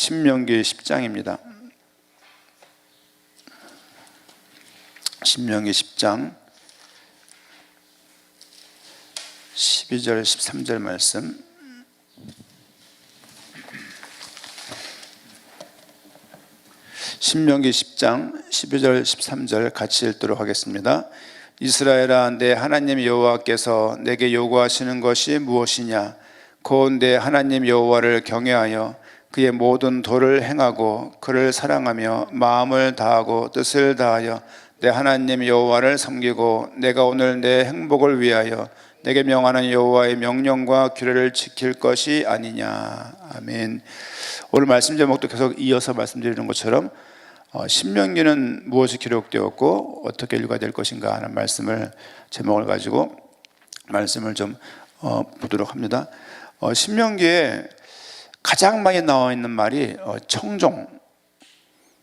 신명기 10장입니다. 신명기 10장 12절 13절 말씀. 신명기 10장 12절 13절 같이 읽도록 하겠습니다. 이스라엘아, 내 하나님 여호와께서 내게 요구하시는 것이 무엇이냐? 곧 내 하나님 여호와를 경외하여 그의 모든 도를 행하고 그를 사랑하며 마음을 다하고 뜻을 다하여 내 하나님 여호와를 섬기고 내가 오늘 내 행복을 위하여 내게 명하는 여호와의 명령과 규례를 지킬 것이 아니냐. 아멘. 오늘 말씀 제목도 계속 이어서 말씀드리는 것처럼 신명기는 무엇이 기록되었고 어떻게 읽어야 될 것인가 하는 말씀을 제목을 가지고 말씀을 좀 보도록 합니다. 신명기에 가장 많이 나와 있는 말이 청종,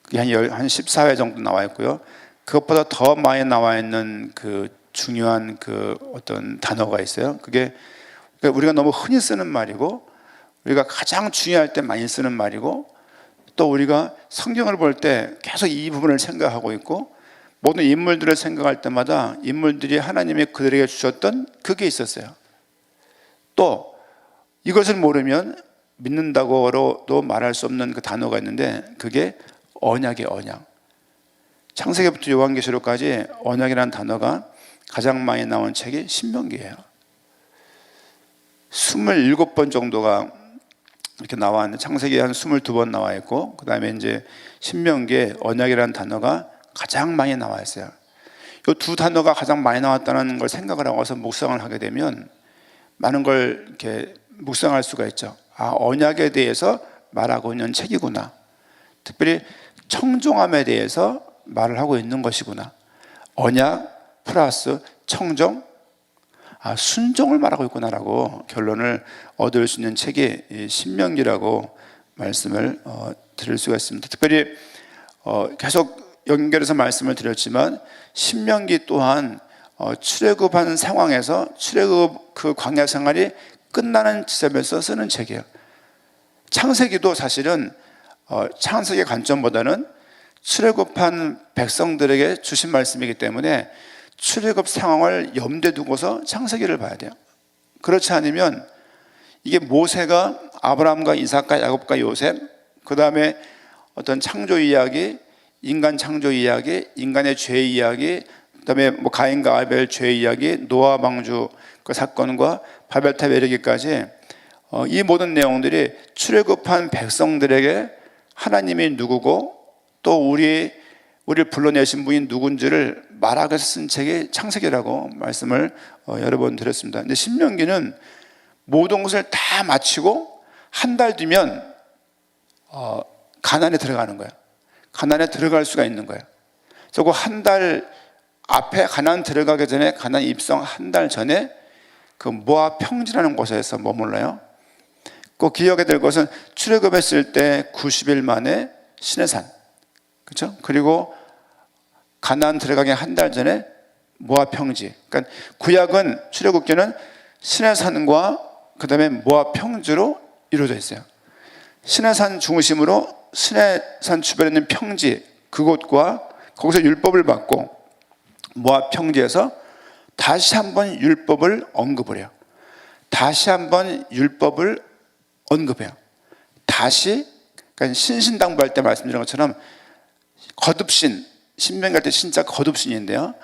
그게 한 14회 정도 나와 있고요. 그것보다 더 많이 나와 있는 그 중요한 그 어떤 단어가 있어요. 그게 우리가 너무 흔히 쓰는 말이고 우리가 가장 중요할 때 많이 쓰는 말이고 또 우리가 성경을 볼 때 계속 이 부분을 생각하고 있고 모든 인물들을 생각할 때마다 인물들이 하나님이 그들에게 주셨던 그게 있었어요. 또 이것을 모르면 믿는다고도 말할 수 없는 그 단어가 있는데 그게 언약의 언약. 창세기부터 요한계시록까지 언약이라는 단어가 가장 많이 나온 책이 신명기예요. 27번 정도가 이렇게 나와 있는데 창세기에 한 22번 나와 있고 그 다음에 이제 신명기에 언약이라는 단어가 가장 많이 나와 있어요. 이 두 단어가 가장 많이 나왔다는 걸 생각을 하고서 묵상을 하게 되면 많은 걸 이렇게 묵상할 수가 있죠. 아, 언약에 대해서 말하고 있는 책이구나. 특별히 청종함에 대해서 말을 하고 있는 것이구나. 언약 플러스 청종, 순종을 말하고 있구나라고 결론을 얻을 수 있는 책이 신명기라고 말씀을 드릴 수가 있습니다. 특별히 계속 연결해서 말씀을 드렸지만 신명기 또한 출애굽한 상황에서 출애굽 그 광야 생활이 끝나는 지점에서 쓰는 책이에요. 창세기도 사실은 창세기의 관점보다는 출애굽한 백성들에게 주신 말씀이기 때문에 출애굽 상황을 염두에 두고서 창세기를 봐야 돼요. 그렇지 않으면 이게 모세가 아브라함과 이삭과 야곱과 요셉, 그 다음에 어떤 창조 이야기, 인간 창조 이야기, 인간의 죄 이야기, 그 다음에 뭐 가인과 아벨 죄 이야기, 노아 방주 그 사건과 바벨탑에 이르기까지 이 모든 내용들이 출애굽한 백성들에게 하나님이 누구고 또 우리를 불러내신 분이 누군지를 말하기 위해서 쓴 책이 창세기라고 말씀을 여러 번 드렸습니다. 근데 신명기는 모든 것을 다 마치고 한 달 뒤면 가나안에 들어가는 거예요. 가나안에 들어갈 수가 있는 거예요. 그래서 그 한 달 앞에 가나안 들어가기 전에 가나안 입성 한 달 전에 그 모압 평지라는 곳에서 머물러요. 꼭 기억해야 될 것은 출애굽했을 때 90일 만에 시내산, 그렇죠? 그리고 가나안 들어가기 한 달 전에 모압 평지. 그러니까 구약은 출애굽기는 시내산과 그 다음에 모압 평지로 이루어져 있어요. 시내산 중심으로 시내산 주변에 있는 평지 그곳과 거기서 율법을 받고 모압 평지에서 다시 한번 율법을 언급을 해요. 다시 한번 율법을 언급해요. 다시, 그러니까 신신당부할 때 말씀드린 것처럼 거듭신, 신명기 할 때 신자 거듭신인데요.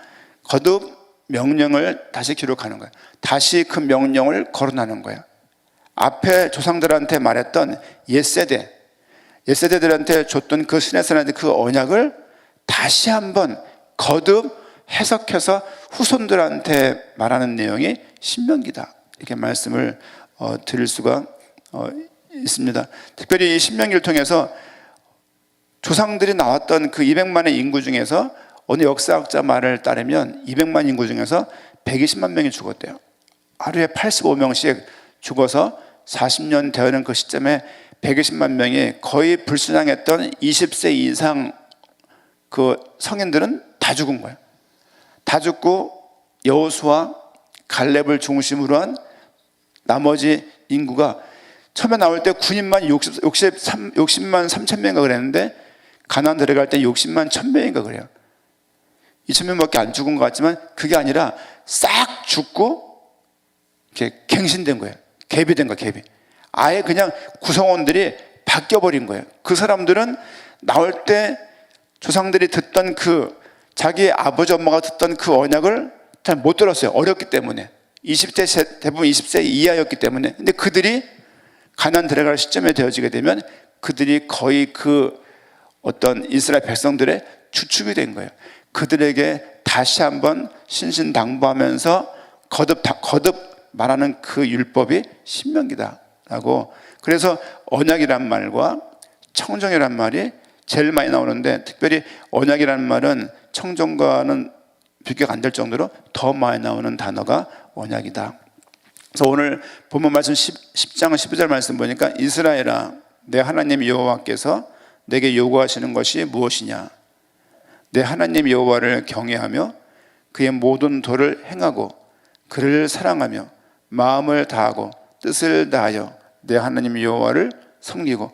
거듭 명령을 다시 기록하는 거예요. 다시 그 명령을 거론하는 거예요. 앞에 조상들한테 말했던 옛세대들한테 줬던 그 시내산의 그 언약을 다시 한번 거듭 해석해서 후손들한테 말하는 내용이 신명기다. 이렇게 말씀을 드릴 수가 있습니다. 특별히 이 신명기를 통해서 조상들이 나왔던 그 200만의 인구 중에서 어느 역사학자 말을 따르면 200만 인구 중에서 120만 명이 죽었대요. 하루에 85명씩 죽어서 40년 되는 그 시점에 120만 명이 거의 불순항했던 20세 이상 그 성인들은 다 죽은 거예요. 다 죽고 여호수아, 갈렙을 중심으로 한 나머지 인구가 처음에 나올 때 군인만 60만 3천 명인가 그랬는데 가나안 들어갈 때 60만 1천 명인가 그래요. 2천 명밖에 안 죽은 것 같지만 그게 아니라 싹 죽고 이렇게 갱신된 거예요. 개비된 거예요. 개비. 아예 그냥 구성원들이 바뀌어버린 거예요. 그 사람들은 나올 때 조상들이 듣던 그 자기 아버지 엄마가 듣던 그 언약을 잘 못 들었어요. 어렸기 때문에. 20대 대부분 20세 이하였기 때문에. 근데 그들이 가나안 들어갈 시점에 되어지게 되면 그들이 거의 그 어떤 이스라엘 백성들의 주축이 된 거예요. 그들에게 다시 한번 신신당부하면서 거듭 말하는 그 율법이 신명기다라고. 그래서 언약이란 말과 청정이란 말이 제일 많이 나오는데, 특별히 언약이라는 말은 청정과는 비교가 안 될 정도로 더 많이 나오는 단어가 언약이다. 그래서 오늘 본문 말씀 10장 12절 말씀 보니까 이스라엘아 내 하나님 여호와께서 내게 요구하시는 것이 무엇이냐. 내 하나님 여호와를 경외하며 그의 모든 도를 행하고 그를 사랑하며 마음을 다하고 뜻을 다하여 내 하나님 여호와를 섬기고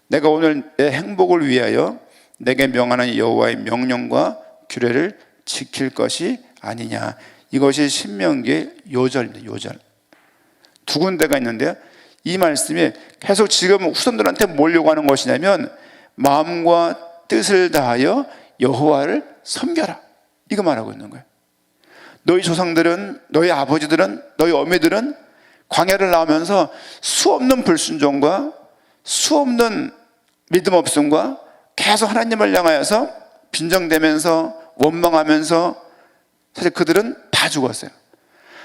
내가 오늘 내 행복을 위하여 내게 명하는 여호와의 명령과 규례를 지킬 것이 아니냐. 이것이 신명기의 요절입니다. 요절. 두 군데가 있는데요, 이 말씀이 계속 지금 후손들한테 뭘 요구하는 것이냐면 마음과 뜻을 다하여 여호와를 섬겨라, 이거 말하고 있는 거예요. 너희 조상들은, 너희 아버지들은, 너희 어미들은 광야를 나오면서 수없는 불순종과 수없는 믿음 없음과 계속 하나님을 향하여서 빈정대면서 원망하면서 사실 그들은 다 죽었어요.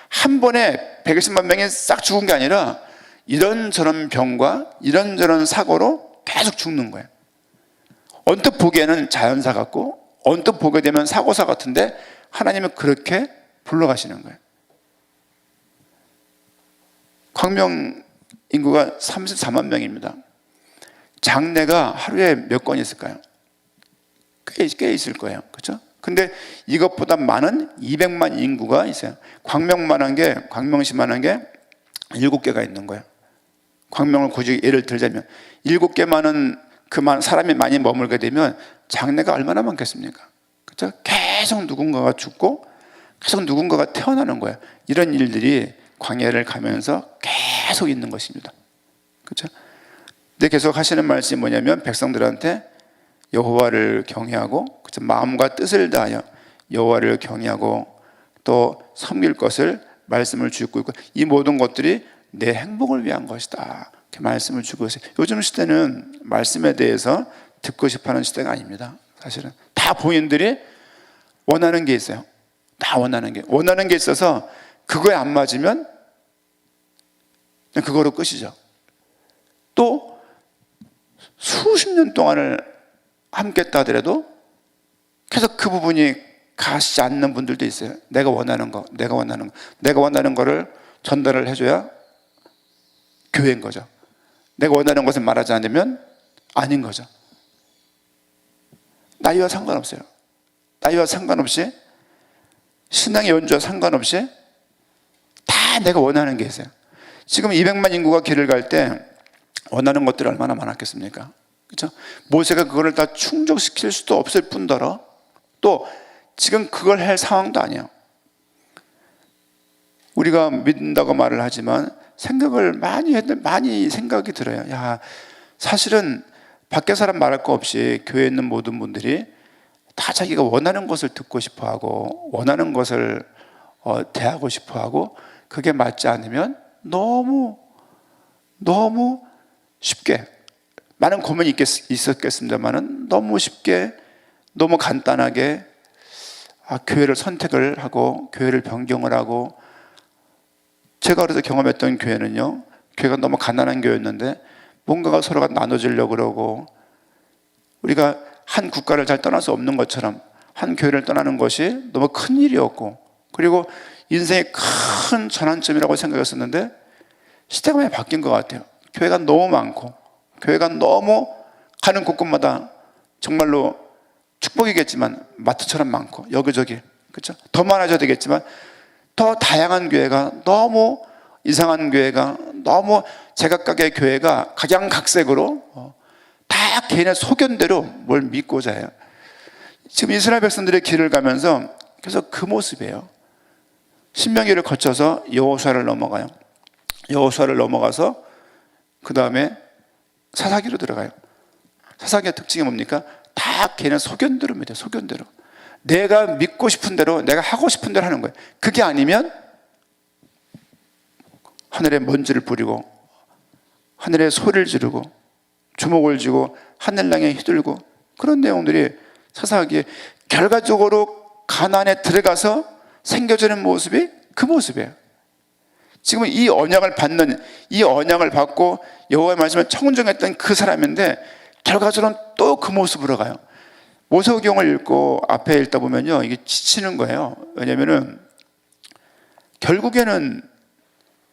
한 번에 120만 명이 싹 죽은 게 아니라 이런저런 병과 이런저런 사고로 계속 죽는 거예요. 언뜻 보기에는 자연사 같고 언뜻 보게 되면 사고사 같은데 하나님은 그렇게 불러가시는 거예요. 광명 인구가 34만 명입니다. 장례가 하루에 몇 건 있을까요? 꽤 있을 거예요. 그렇죠? 근데 이것보다 많은 200만 인구가 있어요. 광명시만한 게 7개가 있는 거예요. 광명을 굳이 예를 들자면 7개 많은 사람이 많이 머물게 되면 장례가 얼마나 많겠습니까? 그렇죠? 계속 누군가가 죽고 계속 누군가가 태어나는 거예요. 이런 일들이 광야를 가면서 계속 있는 것입니다. 그렇죠? 근데 계속 하시는 말씀이 뭐냐면 백성들한테 여호와를 경외하고 마음과 뜻을 다하여 여호와를 경외하고 또 섬길 것을 말씀을 주고 있고 이 모든 것들이 내 행복을 위한 것이다, 이렇게 말씀을 주고 있어요. 요즘 시대는 말씀에 대해서 듣고 싶어하는 시대가 아닙니다. 사실은 다 본인들이 원하는 게 있어요. 다 원하는 게 있어서 그거에 안 맞으면 그냥 그거로 끝이죠. 또 수십 년 동안을 함께 했다 하더라도 계속 그 부분이 가시지 않는 분들도 있어요. 내가 원하는 거를 전달을 해줘야 교회인 거죠. 내가 원하는 것을 말하지 않으면 아닌 거죠. 나이와 상관없어요. 나이와 상관없이, 신앙의 연주와 상관없이 다 내가 원하는 게 있어요. 지금 200만 인구가 길을 갈 때 원하는 것들이 얼마나 많았겠습니까? 그렇죠? 모세가 그거를 다 충족시킬 수도 없을 뿐더러 또 지금 그걸 할 상황도 아니에요. 우리가 믿는다고 말을 하지만 생각을 많이 생각이 들어요. 야, 사실은 밖에 사람 말할 거 없이 교회에 있는 모든 분들이 다 자기가 원하는 것을 듣고 싶어하고 원하는 것을 대하고 싶어하고 그게 맞지 않으면 너무 쉽게, 많은 고민이 있었겠습니다만은 너무 쉽게, 너무 간단하게 교회를 선택을 하고 교회를 변경을 하고. 제가 어려서 경험했던 교회는요, 교회가 너무 가난한 교회였는데 뭔가가 서로가 나눠지려고 그러고, 우리가 한 국가를 잘 떠날 수 없는 것처럼 한 교회를 떠나는 것이 너무 큰 일이었고, 그리고 인생의 큰 전환점이라고 생각했었는데 시대가 많이 바뀐 것 같아요. 교회가 너무 많고, 교회가 너무 가는 곳곳마다 정말로 축복이겠지만 마트처럼 많고 여기저기, 그렇죠? 더 많아져야 되겠지만 더 다양한 교회가, 너무 이상한 교회가, 너무 제각각의 교회가 각양각색으로 다 개인의 소견대로 뭘 믿고자 해요. 지금 이스라엘 백성들의 길을 가면서 계속 그 모습이에요. 신명기를 거쳐서 여호수아를 넘어가요. 여호수아를 넘어가서 그 다음에 사사기로 들어가요. 사사기의 특징이 뭡니까? 다 걔는 소견대로 믿어요. 소견대로. 내가 믿고 싶은 대로, 내가 하고 싶은 대로 하는 거예요. 그게 아니면 하늘에 먼지를 뿌리고 하늘에 소리를 지르고 주먹을 쥐고 하늘낭에 휘둘고, 그런 내용들이 사사기에 결과적으로 가나안에 들어가서 생겨지는 모습이 그 모습이에요. 지금 이 언약을 받고 여호와의 말씀을 청종했던 그 사람인데 결과적으로는 또 그 모습으로 가요. 모세오경을 읽고 앞에 읽다 보면요, 이게 지치는 거예요. 왜냐면은 결국에는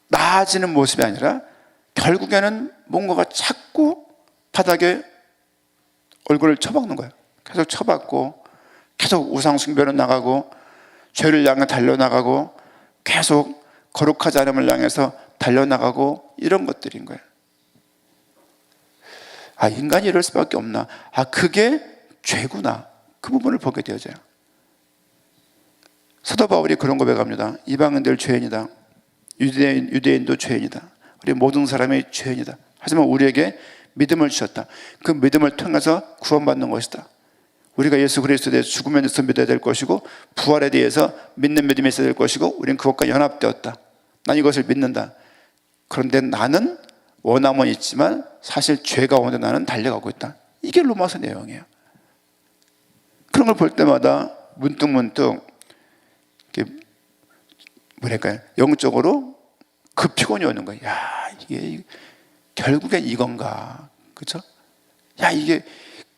나아지는 모습이 아니라 결국에는 뭔가가 자꾸 바닥에 얼굴을 쳐박는 거예요. 계속 쳐박고 계속 우상숭배로 나가고 죄를 향해 달려나가고 계속 거룩하지 않음을 향해서 달려나가고, 이런 것들인 거예요. 아, 인간이 이럴 수밖에 없나. 아, 그게 죄구나. 그 부분을 보게 되어져요. 사도 바울이 그런 고백합니다. 이방인들 죄인이다. 유대인도 죄인이다. 우리 모든 사람이 죄인이다. 하지만 우리에게 믿음을 주셨다. 그 믿음을 통해서 구원받는 것이다. 우리가 예수 그리스도에 대해서 죽음에 대해서 믿어야 될 것이고 부활에 대해서 믿는 믿음이 있어야 될 것이고 우리는 그것과 연합되었다. 난 이것을 믿는다. 그런데 나는 원함은 있지만 사실 죄가 오는데 나는 달려가고 있다. 이게 로마서 내용이에요. 그런 걸 볼 때마다 문득문득 뭐랄까요, 영적으로 그 피곤이 오는 거예요. 야, 이게 결국엔 이건가, 그렇죠? 야, 이게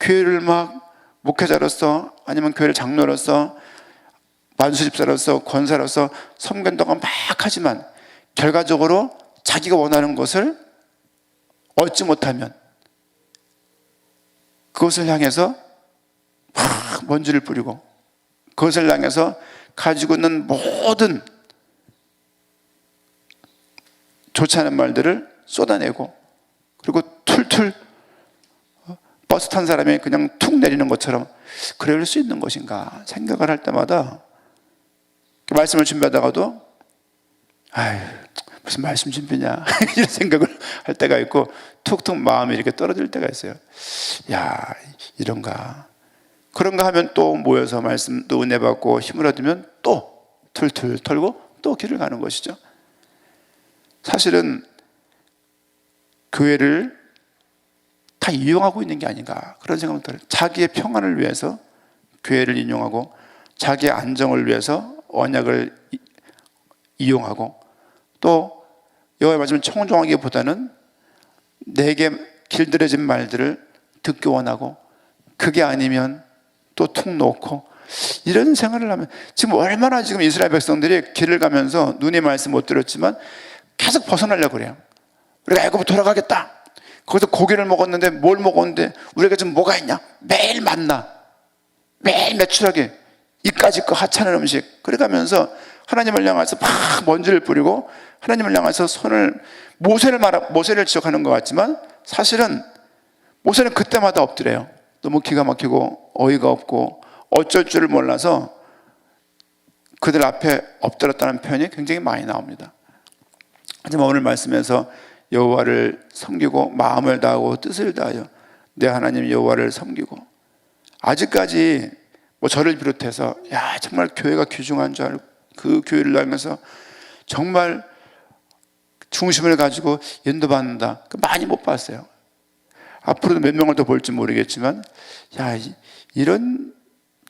교회를 막 목회자로서 아니면 교회를 장로로서 만수집사로서 권사로서 섬긴다고 막 하지만 결과적으로 자기가 원하는 것을 얻지 못하면 그것을 향해서 막 먼지를 뿌리고 그것을 향해서 가지고 있는 모든 좋지 않은 말들을 쏟아내고, 그리고 툴툴 버스 탄 사람이 그냥 툭 내리는 것처럼 그럴 수 있는 것인가 생각을 할 때마다 말씀을 준비하다가도 아유, 무슨 말씀 준비냐 이런 생각을 할 때가 있고 툭툭 마음이 이렇게 떨어질 때가 있어요. 야, 이런가. 그런가 하면 또 모여서 말씀도 은혜 받고 힘을 얻으면 또 툴툴 털고 또 길을 가는 것이죠. 사실은 교회를 다 이용하고 있는 게 아닌가 그런 생각이 들어요. 자기의 평안을 위해서 교회를 인용하고 자기의 안정을 위해서 언약을 이용하고 또 여호와의 말씀을 청종하기보다는 내게 길들여진 말들을 듣기 원하고 그게 아니면 또 툭 놓고 이런 생활을 하면 지금 얼마나 지금 이스라엘 백성들이 길을 가면서 눈의 말씀 못 들었지만 계속 벗어나려고 그래요. 우리가 애굽으로 돌아가겠다. 거기서 고기를 먹었는데 뭘 먹었는데 우리가 지금 뭐가 있냐? 매일 만나, 매일 매출하게 이까짓 거 하찮은 음식. 그래가면서 하나님을 향해서 막 먼지를 뿌리고 하나님을 향해서 손을 모세를 지적하는 것 같지만 사실은 모세는 그때마다 엎드려요. 너무 기가 막히고 어이가 없고 어쩔 줄을 몰라서 그들 앞에 엎드렸다는 표현이 굉장히 많이 나옵니다. 하지만 오늘 말씀에서 여호와를 섬기고 마음을 다하고 뜻을 다하여 내 하나님 여호와를 섬기고, 아직까지 뭐 저를 비롯해서 야 정말 교회가 귀중한 줄 알고 그 교회를 향해서 정말 중심을 가지고 인도받는다, 많이 못 봤어요. 앞으로도 몇 명을 더 볼지 모르겠지만 야 이런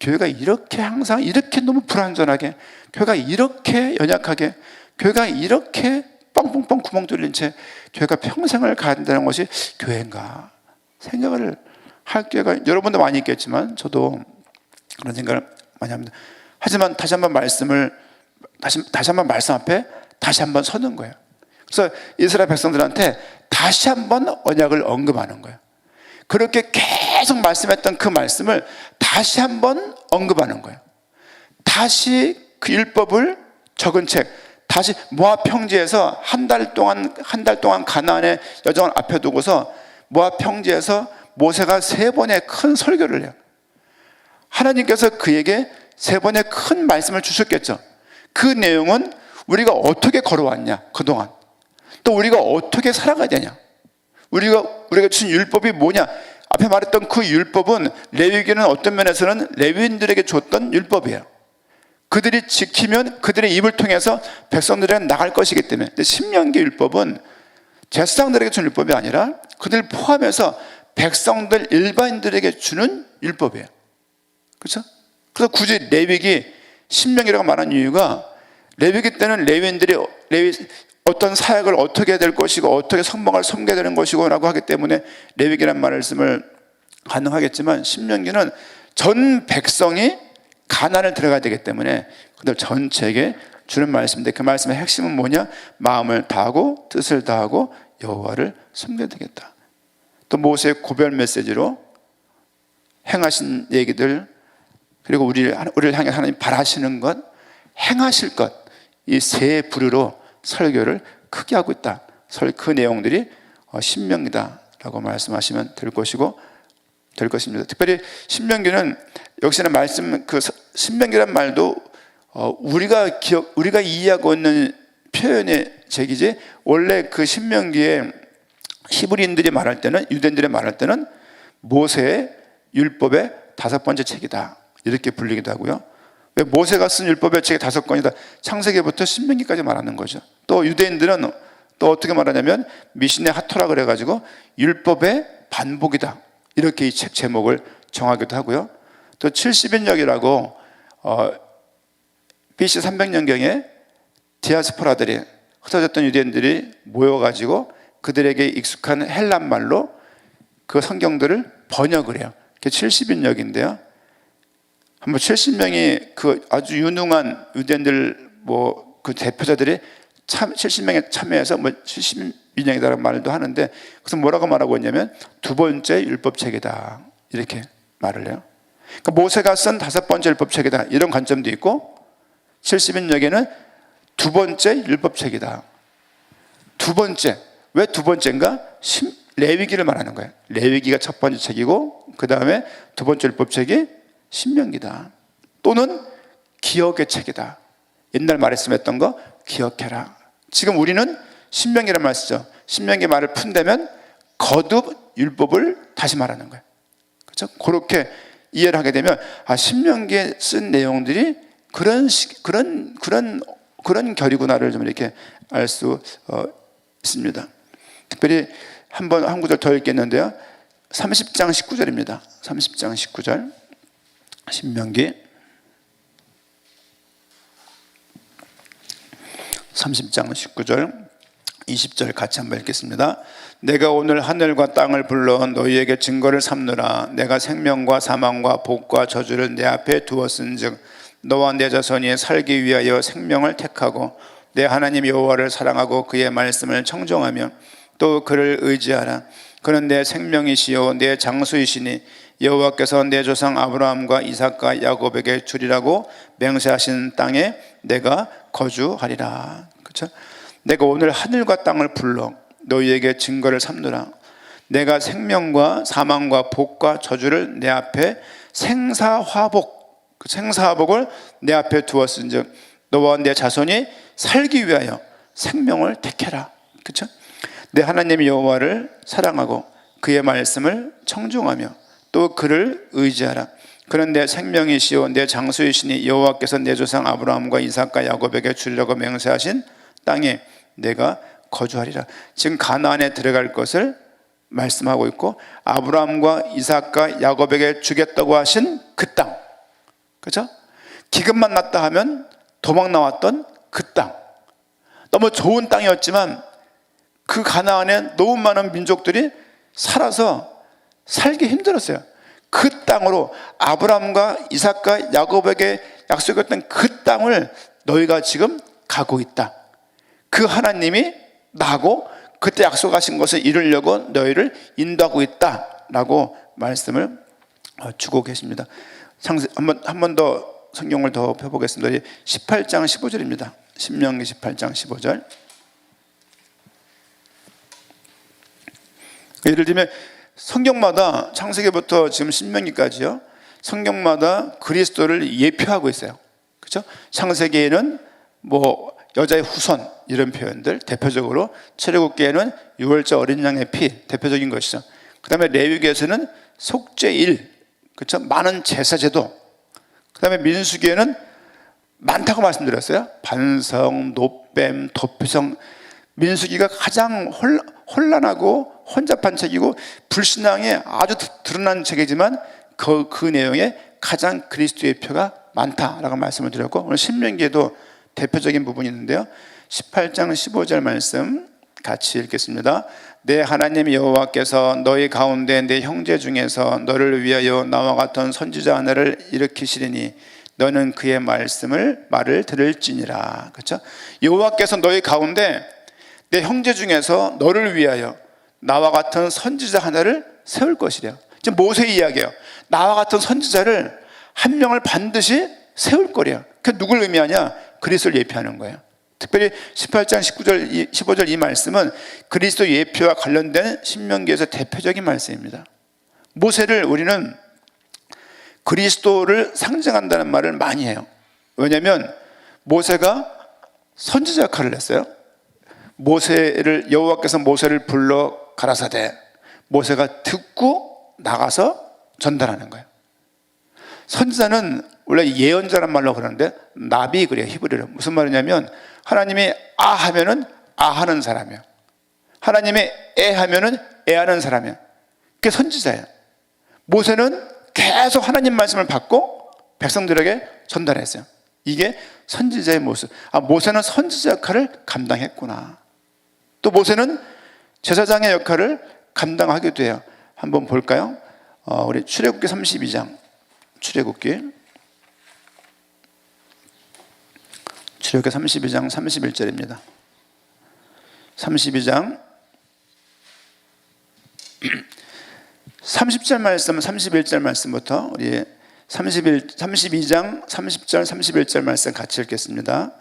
교회가 이렇게 항상 이렇게 너무 불완전하게, 교회가 이렇게 연약하게, 교회가 이렇게 뻥뻥뻥 구멍 뚫린 채 교회가 평생을 가야 된다는 것이 교회인가 생각을 할 기회가 여러분도 많이 있겠지만 저도 그런 생각을 많이 합니다. 하지만 다시 한번 말씀 앞에 다시 한번 서는 거예요. 그래서 이스라엘 백성들한테 다시 한번 언약을 언급하는 거예요. 그렇게 계속 말씀했던 그 말씀을 다시 한번 언급하는 거예요. 다시 그 율법을 적은 책 다시 모압 평지에서 한 달 동안 가나안의 여정을 앞에 두고서 모압 평지에서 모세가 3번의 큰 설교를 해요. 하나님께서 그에게 3번의 큰 말씀을 주셨겠죠. 그 내용은 우리가 어떻게 걸어왔냐, 그동안. 또 우리가 어떻게 살아가야 되냐. 우리가 주신 율법이 뭐냐. 앞에 말했던 그 율법은 레위기는 어떤 면에서는 레위인들에게 줬던 율법이에요. 그들이 지키면 그들의 입을 통해서 백성들에게 나갈 것이기 때문에. 근데 신명기 율법은 제사장들에게 준 율법이 아니라 그들 포함해서 백성들 일반인들에게 주는 율법이에요. 그렇죠? 그래서 굳이 레위기, 신명기라고 말하는 이유가 레위기 때는 레위인들이 어떤 사역을 어떻게 해야 될 것이고 어떻게 성막을 섬겨야 되는 것이고 라고 하기 때문에 레위기란 말씀을 가능하겠지만, 신명기는 전 백성이 가나안을 들어가야 되기 때문에 그들 전체에게 주는 말씀인데, 그 말씀의 핵심은 뭐냐? 마음을 다하고 뜻을 다하고 여호와를 섬겨야 되겠다. 또 모세의 고별 메시지로 행하신 얘기들, 그리고 우리를 향해 하나님 바라시는 것, 행하실 것, 이 세 부류로 설교를 크게 하고 있다. 그 내용들이 신명기다라고 말씀하시면 될 것입니다. 특별히 신명기는 역시나 신명기란 말도 우리가 이해하고 있는 표현의 제기지, 원래 그 신명기에 히브리인들이 말할 때는, 유대인들이 말할 때는 모세의 율법의 5번째 책이다 이렇게 불리기도 하고요. 왜 모세가 쓴 율법의 책이 5권이다. 창세기부터 신명기까지 말하는 거죠. 또 유대인들은 또 어떻게 말하냐면 미신의 하토라 그래가지고 율법의 반복이다 이렇게 이 책 제목을 정하기도 하고요. 또 70인역이라고 BC 300년경에 디아스포라들이, 흩어졌던 유대인들이 모여가지고 그들에게 익숙한 헬란 말로 그 성경들을 번역을 해요. 그게 70인역인데요. 한번 70명이 그 아주 유능한 유대인들 그 대표자들이 70명에 참여해서 70인역이라는 말도 하는데, 그래서 뭐라고 말하고 있냐면 2번째 율법책이다 이렇게 말을 해요. 그러니까 모세가 쓴 5번째 율법책이다 이런 관점도 있고, 70인역에는 2번째 율법책이다. 2번째, 왜 2번째인가? 레위기를 말하는 거예요. 레위기가 1번째 책이고 그 다음에 2번째 율법책이 신명기다. 또는 기억의 책이다. 옛날 말했으면 거 기억해라. 지금 우리는 신명기란 말 쓰죠. 신명기 말을 푼다면 거듭 율법을 다시 말하는 거예요. 그렇죠? 그렇게 이해를 하게 되면 신명기에 쓴 내용들이 그런 결이구나를 좀 이렇게 알 수 있습니다. 특별히 한 구절 더 읽겠는데요. 30장 19절입니다. 30장 19절. 신명기 30장 19절 20절 같이 한번 읽겠습니다. 내가 오늘 하늘과 땅을 불러 너희에게 증거를 삼느라. 내가 생명과 사망과 복과 저주를 내 앞에 두었은즉 너와 내 자손이 살기 위하여 생명을 택하고 내 하나님 여호와를 사랑하고 그의 말씀을 청종하며 또 그를 의지하라. 그는 내 생명이시요 내 장수이시니 여호와께서 내 조상 아브라함과 이삭과 야곱에게 주리라고 맹세하신 땅에 내가 거주하리라. 그렇죠? 내가 오늘 하늘과 땅을 불러 너희에게 증거를 삼느라. 내가 생명과 사망과 복과 저주를 내 앞에 생사화복을 내 앞에 두었은즉 너와 내 자손이 살기 위하여 생명을 택해라. 그렇죠? 내 하나님 여호와를 사랑하고 그의 말씀을 청종하며 또 그를 의지하라. 그는 내 생명이시요 내 장수이시니 여호와께서 내 조상 아브라함과 이삭과 야곱에게 주려고 맹세하신 땅에 내가 거주하리라. 지금 가나안에 들어갈 것을 말씀하고 있고, 아브라함과 이삭과 야곱에게 주겠다고 하신 그 땅, 그렇죠? 기근만 났다 하면 도망 나왔던 그 땅, 너무 좋은 땅이었지만 그 가나안에 너무 많은 민족들이 살아서 살기 힘들었어요. 그 땅으로 아브라함과 이삭과 야곱에게 약속했던 그 땅을 너희가 지금 가고 있다. 그 하나님이 나고 그때 약속하신 것을 이루려고 너희를 인도하고 있다라고 말씀을 주고 계십니다. 한 번 더 성경을 더 펴보겠습니다. 18장 15절입니다. 신명기 18장 15절. 예를 들면 성경마다 창세기부터 지금 신명기까지요, 성경마다 그리스도를 예표하고 있어요. 그렇죠? 창세기에는 뭐 여자의 후손 이런 표현들, 대표적으로 출애굽기에는 유월절 어린 양의 피, 대표적인 것이죠. 그 다음에 레위기에서는 속죄일, 그렇죠? 많은 제사제도. 그 다음에 민수기에는 많다고 말씀드렸어요. 반성, 노뱀, 도피성. 민수기가 가장 혼란하고 혼잡한 책이고 불신앙에 아주 드러난 책이지만 그 내용에 가장 그리스도의 표가 많다라고 말씀을 드렸고, 오늘 신명기에도 대표적인 부분이 있는데요, 18장 15절 말씀 같이 읽겠습니다. 내 하나님 여호와께서 너희 가운데 내 형제 중에서 너를 위하여 나와 같은 선지자 하나를 일으키시리니 너는 그의 말을 들을지니라. 그렇죠? 여호와께서 너희 가운데 내 형제 중에서 너를 위하여 나와 같은 선지자 하나를 세울 것이래요. 지금 모세 이야기예요. 나와 같은 선지자를 한 명을 반드시 세울 거래요. 그 누굴 의미하냐? 그리스도를 예표하는 거예요. 특별히 18장 19절, 15절 이 말씀은 그리스도 예표와 관련된 신명기에서 대표적인 말씀입니다. 모세를 우리는 그리스도를 상징한다는 말을 많이 해요. 왜냐하면 모세가 선지자 역할을 했어요. 여호와께서 모세를 불러 가라사대, 모세가 듣고 나가서 전달하는 거예요. 선지자는 원래 예언자란 말로 그러는데 나비 그래요, 히브리로. 무슨 말이냐면 하나님이 아 하면은 아 하는 사람이에요. 하나님이 에 하면은 에 하는 사람이에요. 그게 선지자예요. 모세는 계속 하나님 말씀을 받고 백성들에게 전달했어요. 이게 선지자의 모습. 모세는 선지자 역할을 감당했구나. 또 모세는 제사장의 역할을 감당하기도 해요. 한번 볼까요? 우리 출애굽기 32장. 출애굽기 32장 31절입니다. 32장 30절 말씀, 31절 말씀부터 우리 32장 30절 31절 말씀 같이 읽겠습니다.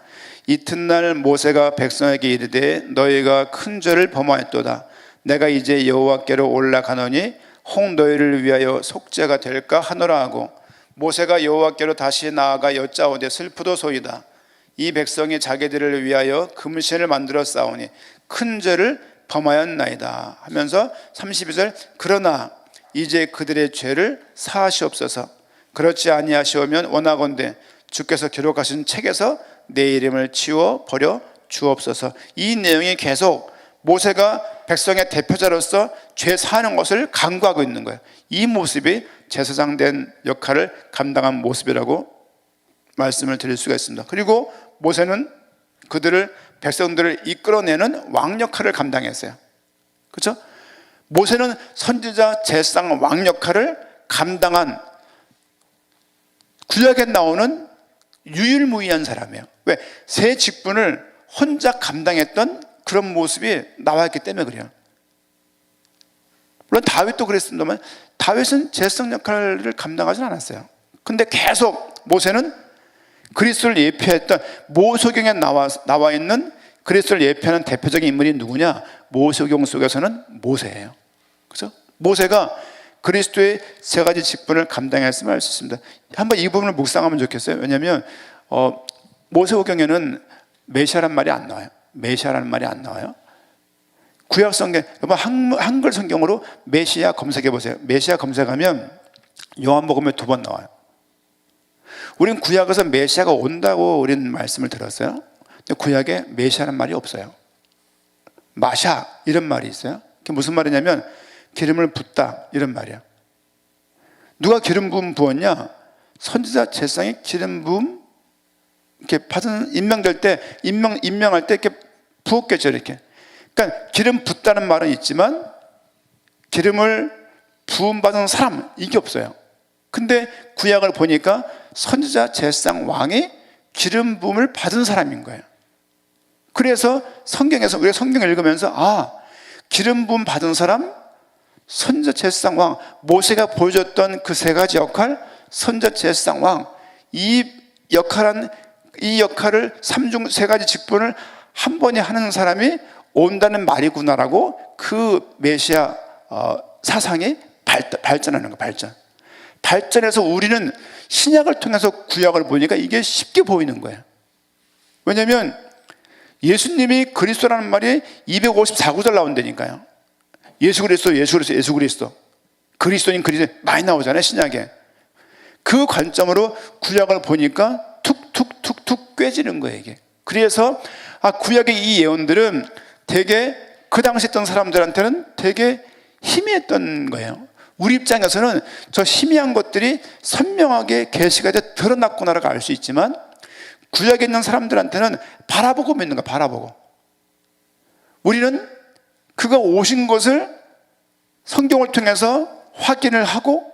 이튿날 모세가 백성에게 이르되 너희가 큰 죄를 범하였도다. 내가 이제 여호와께로 올라가노니 혹 너희를 위하여 속죄가 될까 하노라 하고, 모세가 여호와께로 다시 나아가 여짜오되 슬프도소이다. 이 백성이 자기들을 위하여 금신을 만들어 싸우니 큰 죄를 범하였나이다 하면서 32절 그러나 이제 그들의 죄를 사하시옵소서. 그렇지 아니하시오면 원하건대 주께서 기록하신 책에서 내 이름을 지워 버려 주옵소서. 이 내용이 계속 모세가 백성의 대표자로서 죄 사하는 것을 간구하고 있는 거예요. 이 모습이 제사장 된 역할을 감당한 모습이라고 말씀을 드릴 수가 있습니다. 그리고 모세는 백성들을 이끌어내는 왕 역할을 감당했어요. 그렇죠? 모세는 선지자, 제사장, 왕 역할을 감당한 구약에 나오는 유일무이한 사람이에요. 왜? 세 직분을 혼자 감당했던 그런 모습이 나와 있기 때문에 그래요. 물론 다윗도 그랬습니다만 다윗은 제사장 역할을 감당하지 않았어요. 근데 계속 모세는 그리스도를 예표했던, 모세경에 나와 있는 그리스도를 예표하는 대표적인 인물이 누구냐? 모세경 속에서는 모세예요. 그렇죠? 모세가 그리스도의 세 가지 직분을 감당했음을 알 수 있습니다. 한번 이 부분을 묵상하면 좋겠어요. 왜냐하면 모세오경에는 메시아란 말이 안 나와요. 메시아라는 말이 안 나와요. 구약 성경, 여러분 한글 성경으로 메시아 검색해 보세요. 메시아 검색하면 요한복음에 2번 나와요. 우리는 구약에서 메시아가 온다고 우리는 말씀을 들었어요. 근데 구약에 메시아라는 말이 없어요. 마샤 이런 말이 있어요. 그게 무슨 말이냐면 기름을 붓다 이런 말이야. 누가 기름 부음 부었냐? 선지자 제사장이 기름 부음 이렇게 받은 임명될 때 임명할 때 이렇게 부었겠죠, 이렇게. 그러니까 기름 붓다는 말은 있지만 기름을 부음 받은 사람 이게 없어요. 근데 구약을 보니까 선지자, 제사장, 왕이 기름 부음을 받은 사람인 거예요. 그래서 성경에서 우리가 성경을 읽으면서 기름 부음 받은 사람, 선지자, 제사장, 왕, 모세가 보여줬던 그 세 가지 역할, 선지자, 제사장, 왕, 이 이 역할을 삼중 세 가지 직분을 한 번에 하는 사람이 온다는 말이구나라고 그 메시아 사상이 발전하는 거예요. 발전해서 우리는 신약을 통해서 구약을 보니까 이게 쉽게 보이는 거예요. 왜냐하면 예수님이 그리스도라는 말이 254구절 나온다니까요. 예수 그리스도 그리스도인 그리스도 많이 나오잖아요, 신약에. 그 관점으로 구약을 보니까 툭툭툭툭 꿰지는 거예요, 이게. 그래서 구약의 이 예언들은 되게 그 당시 있던 사람들한테는 되게 희미했던 거예요. 우리 입장에서는 저 희미한 것들이 선명하게 계시가 돼 드러났구나라고 알 수 있지만 구약에 있는 사람들한테는 바라보고 믿는 거야, 바라보고. 우리는 그가 오신 것을 성경을 통해서 확인을 하고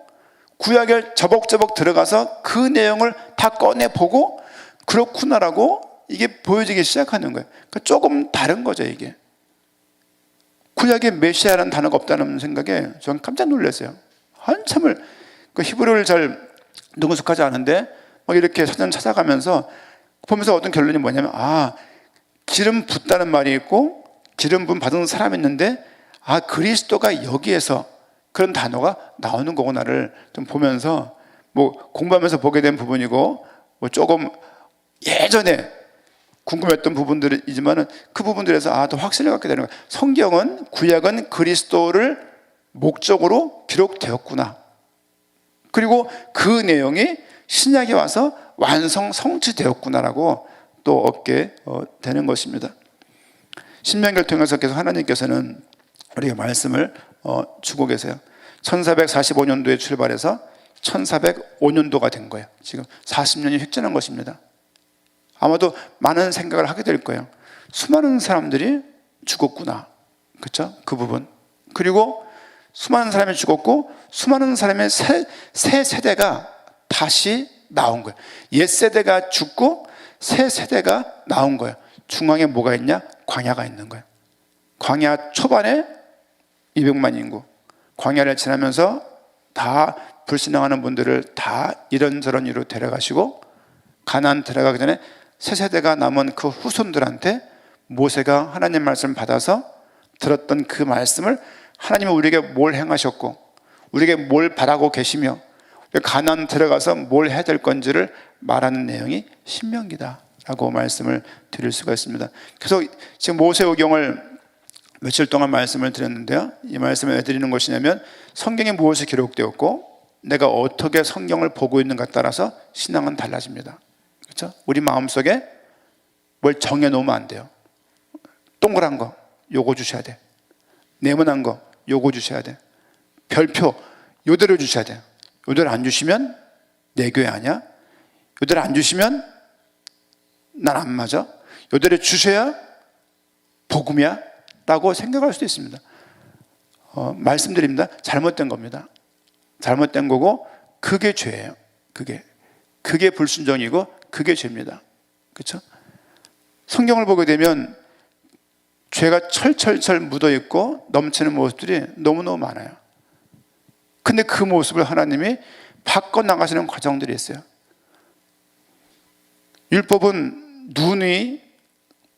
구약에 저벅저벅 들어가서 그 내용을 다 꺼내보고 그렇구나라고 이게 보여지기 시작하는 거예요. 그러니까 조금 다른 거죠, 이게. 구약에 메시아라는 단어가 없다는 생각에 저는 깜짝 놀랐어요. 한참을 그 히브리어를 잘 능숙하지 않은데 막 이렇게 사전 찾아가면서 보면서 얻은 결론이 뭐냐면 기름 붓다는 말이 있고 기름 부음 받은 사람이 있는데 그리스도가 여기에서 그런 단어가 나오는 거구나를 좀 보면서 뭐 공부하면서 보게 된 부분이고 뭐 조금 예전에 궁금했던 부분들이지만은 그 부분들에서 더 확신을 갖게 되는 거예요. 성경은 구약은 그리스도를 목적으로 기록되었구나. 그리고 그 내용이 신약에 와서 완성 성취되었구나라고 또 얻게 되는 것입니다. 신명기를 통해서 계속 하나님께서는 우리에게 말씀을 주고 계세요. 1445년도에 출발해서 1405년도가 된 거예요. 지금 40년이 획전한 것입니다. 아마도 많은 생각을 하게 될 거예요. 수많은 사람들이 죽었구나. 그렇죠? 그 부분. 그리고 수많은 사람이 죽었고 수많은 사람의 새 세대가 다시 나온 거예요. 옛 세대가 죽고 새 세대가 나온 거예요. 중앙에 뭐가 있냐? 광야가 있는 거예요. 광야 초반에 200만 인구, 광야를 지나면서 다 불신앙하는 분들을 다 이런저런 이유로 데려가시고 가나안 들어가기 전에 새 세대가 남은 그 후손들한테 모세가 하나님 말씀을 받아서 들었던 그 말씀을 하나님은 우리에게 뭘 행하셨고 우리에게 뭘 바라고 계시며 가나안 들어가서 뭘 해야 될 건지를 말하는 내용이 신명기다라고 말씀을 드릴 수가 있습니다. 그래서 지금 모세오경을 며칠 동안 말씀을 드렸는데요, 이 말씀을 왜 드리는 것이냐면 성경에 무엇이 기록되었고 내가 어떻게 성경을 보고 있는가에 따라서 신앙은 달라집니다. 그렇죠? 우리 마음속에 뭘 정해놓으면 안 돼요. 동그란 거 요거 주셔야 돼. 네모난 거 요거 주셔야 돼. 별표 요대로 주셔야 돼요. 요대로 안 주시면 내 교회 아니야? 요대로 안 주시면 난 안 맞아? 요대로 주셔야 복음이야? 라고 생각할 수도 있습니다. 말씀드립니다. 잘못된 겁니다. 잘못된 거고 그게 죄예요. 그게 불순종이고 그게 죄입니다. 그렇죠? 성경을 보게 되면 죄가 철철철 묻어있고 넘치는 모습들이 너무너무 많아요. 근데 그 모습을 하나님이 바꿔나가시는 과정들이 있어요. 율법은 눈이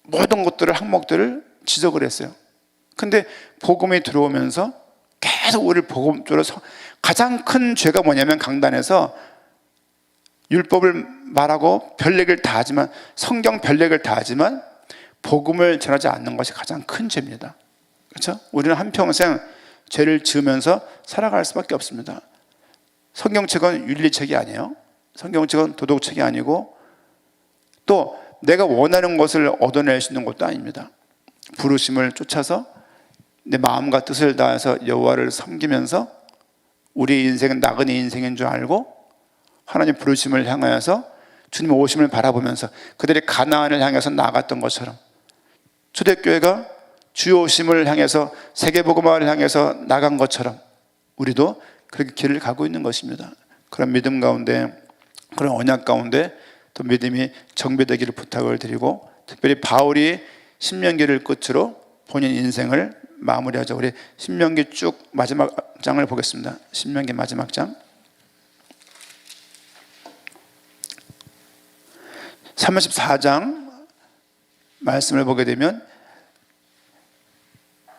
모든 것들을 항목들을 지적을 했어요. 근데 복음이 들어오면서 계속 우리를 복음 쪽으로 가장 큰 죄가 뭐냐면 강단에서 율법을 말하고 별얘기를 다 하지만 성경 별얘기를 다 하지만 복음을 전하지 않는 것이 가장 큰 죄입니다. 그렇죠? 우리는 한평생 죄를 지으면서 살아갈 수밖에 없습니다. 성경책은 윤리책이 아니에요. 성경책은 도덕책이 아니고 또 내가 원하는 것을 얻어낼 수 있는 것도 아닙니다. 부르심을 쫓아서 내 마음과 뜻을 다해서 여호와를 섬기면서 우리의 인생은 나그네 인생인 줄 알고 하나님 부르심을 향하여서 주님 오심을 바라보면서 그들이 가나안을 향해서 나아갔던 것처럼 초대교회가 주의 오심을 향해서 세계복음화를 향해서 나간 것처럼 우리도 그렇게 길을 가고 있는 것입니다. 그런 믿음 가운데 그런 언약 가운데 또 믿음이 정비되기를 부탁을 드리고 특별히 바울이 신명기를 끝으로 본인 인생을 마무리하죠. 우리 신명기 쭉 마지막 장을 보겠습니다. 신명기 마지막 장. 34장 말씀을 보게 되면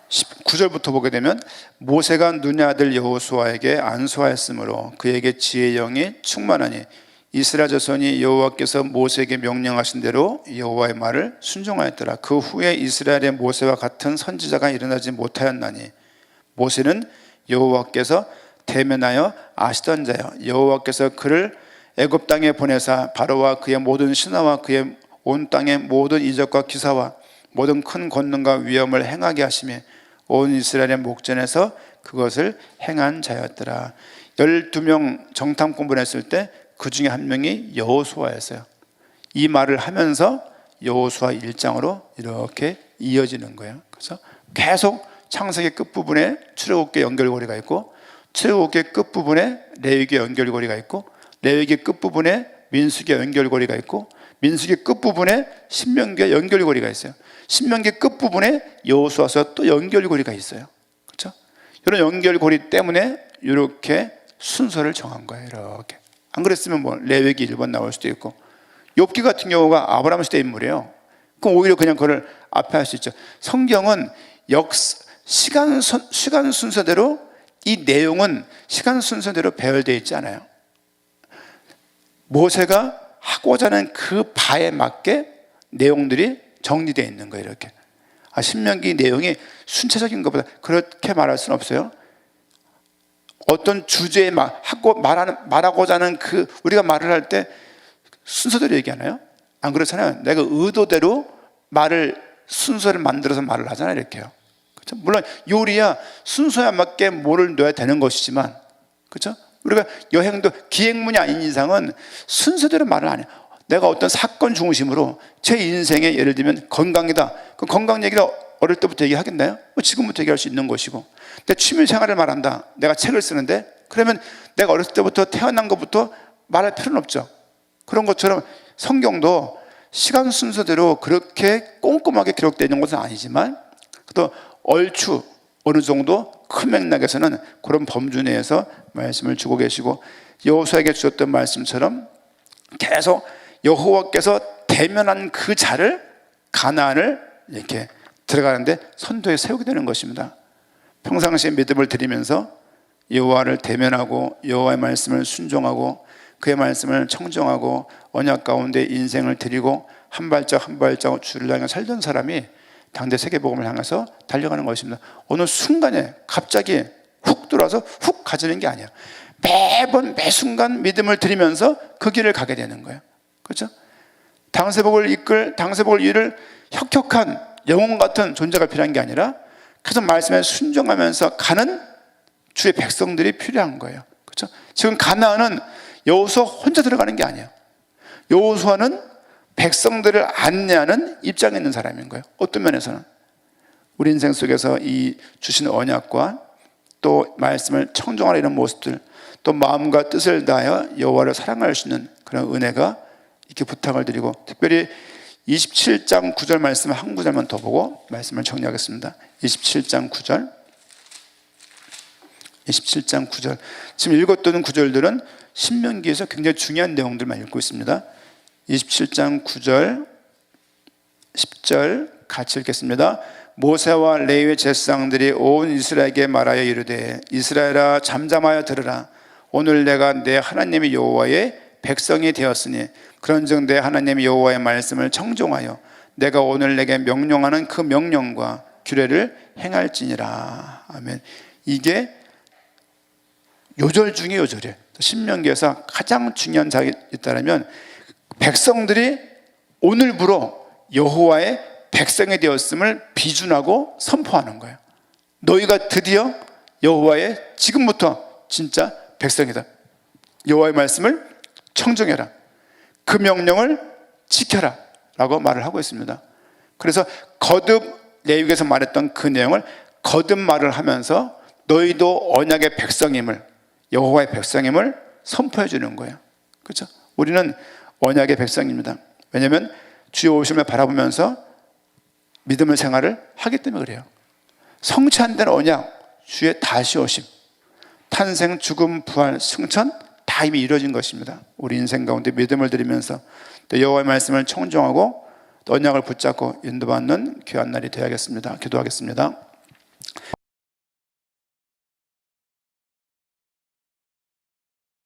19절부터 보게 되면 모세가 눈의 아들 여호수아에게 안수하였으므로 그에게 지혜의 영이 충만하니 이스라엘 자손이 여호와께서 모세에게 명령하신 대로 여호와의 말을 순종하였더라. 그 후에 이스라엘의 모세와 같은 선지자가 일어나지 못하였나니 모세는 여호와께서 대면하여 아시던 자여 여호와께서 그를 애굽 땅에 보내사 바로와 그의 모든 신하와 그의 온 땅의 모든 이적과 기사와 모든 큰 권능과 위엄을 행하게 하시며 온 이스라엘의 목전에서 그것을 행한 자였더라. 12명 정탐꾼 보냈을 때 그 중에 한 명이 여호수아였어요. 이 말을 하면서 여호수아 1장으로 이렇게 이어지는 거예요. 그래서 계속 창세기 끝부분에 출애굽기 연결고리가 있고, 출애굽기 끝부분에 레위기 연결고리가 있고, 레위기 끝부분에 민수기 연결고리가 있고, 민수기 끝부분에 신명기 연결고리가 있어요. 신명기 끝부분에 여호수아서 또 연결고리가 있어요. 그렇죠? 이런 연결고리 때문에 이렇게 순서를 정한 거예요. 이렇게. 안 그랬으면 뭐 레위기 1번 나올 수도 있고, 욥기 같은 경우가 아브라함 시대 인물이에요. 그럼 오히려 그냥 그걸 앞에 할 수 있죠. 성경은 시간 순서대로, 이 내용은 시간 순서대로 배열되어 있지 않아요. 모세가 하고자 하는 그 바에 맞게 내용들이 정리되어 있는 거예요. 이렇게. 신명기 내용이 순차적인 것보다 그렇게 말할 수는 없어요. 어떤 주제에 말하고자 하는 그 우리가 말을 할 때 순서대로 얘기하나요? 안 그렇잖아요. 내가 의도대로 순서를 만들어서 말을 하잖아요. 이렇게요. 그렇죠? 물론 요리야 순서에 맞게 뭐를 넣어야 되는 것이지만, 그렇죠? 우리가 여행도 기행문이 아닌 이상은 순서대로 말을 안 해요. 내가 어떤 사건 중심으로 제 인생에 예를 들면 건강이다. 그 건강 얘기를 어릴 때부터 얘기하겠나요? 지금부터 얘기할 수 있는 것이고, 내 취미 생활을 말한다. 내가 책을 쓰는데, 그러면 내가 어렸을 때부터 태어난 것부터 말할 필요는 없죠. 그런 것처럼 성경도 시간 순서대로 그렇게 꼼꼼하게 기록되어 있는 것은 아니지만, 또 얼추 어느 정도 큰 맥락에서는 그런 범주 내에서 말씀을 주고 계시고, 여호수아에게 주셨던 말씀처럼 계속 여호와께서 대면한 그 자를, 가나안을 이렇게 들어가는데 선도에 세우게 되는 것입니다. 평상시에 믿음을 드리면서 여호와를 대면하고 여호와의 말씀을 순종하고 그의 말씀을 청정하고 언약 가운데 인생을 드리고 한 발짝 한 발짝 주를 향해 살던 사람이 당대 세계복음을 향해서 달려가는 것입니다. 어느 순간에 갑자기 훅 들어와서 훅 가지는 게 아니야. 매번 매 순간 믿음을 드리면서 그 길을 가게 되는 거예요. 그렇죠? 당세복을 이을 혁혁한 영혼 같은 존재가 필요한 게 아니라 계속 말씀에 순종하면서 가는 주의 백성들이 필요한 거예요. 그렇죠? 지금 가나안은 여호수아 혼자 들어가는 게 아니에요. 여호수아는 백성들을 안내하는 입장에 있는 사람인 거예요. 어떤 면에서는 우리 인생 속에서 이 주신 언약과 또 말씀을 청정하는 이런 모습들, 또 마음과 뜻을 다하여 여호와를 사랑할 수 있는 그런 은혜가 이렇게 부탁을 드리고, 특별히 27장 9절 말씀 한 구절만 더 보고 말씀을 정리하겠습니다. 27장 9절. 27장 9절. 지금 읽었던 구절들은 신명기에서 굉장히 중요한 내용들만 읽고 있습니다. 27장 9절, 10절 같이 읽겠습니다. 모세와 레위의 제사장들이 온 이스라엘에게 말하여 이르되 이스라엘아 잠잠하여 들으라. 오늘 내가 내 하나님의 여호와의 백성이 되었으니 그런즉 내 하나님 여호와의 말씀을 청종하여 내가 오늘 내게 명령하는 그 명령과 규례를 행할지니라. 아멘. 이게 요절 중에 요절이에요. 신명기에서 가장 중요한 자가 있다면 백성들이 오늘부로 여호와의 백성이 되었음을 비준하고 선포하는 거예요. 너희가 드디어 여호와의 지금부터 진짜 백성이다. 여호와의 말씀을 청정해라. 그 명령을 지켜라 라고 말을 하고 있습니다. 그래서 거듭 레위기에서 말했던 그 내용을 거듭 말을 하면서 너희도 언약의 백성임을, 여호와의 백성임을 선포해 주는 거예요. 그렇죠? 우리는 언약의 백성입니다. 왜냐하면 주의 오심을 바라보면서 믿음의 생활을 하기 때문에 그래요. 성취 안 된 언약, 주의 다시 오심, 탄생, 죽음, 부활, 승천 다 이미 이루어진 것입니다. 우리 인생 가운데 믿음을 드리면서 또 여호와의 말씀을 청종하고 또 언약을 붙잡고 인도받는 귀한 날이 되어야겠습니다. 기도하겠습니다.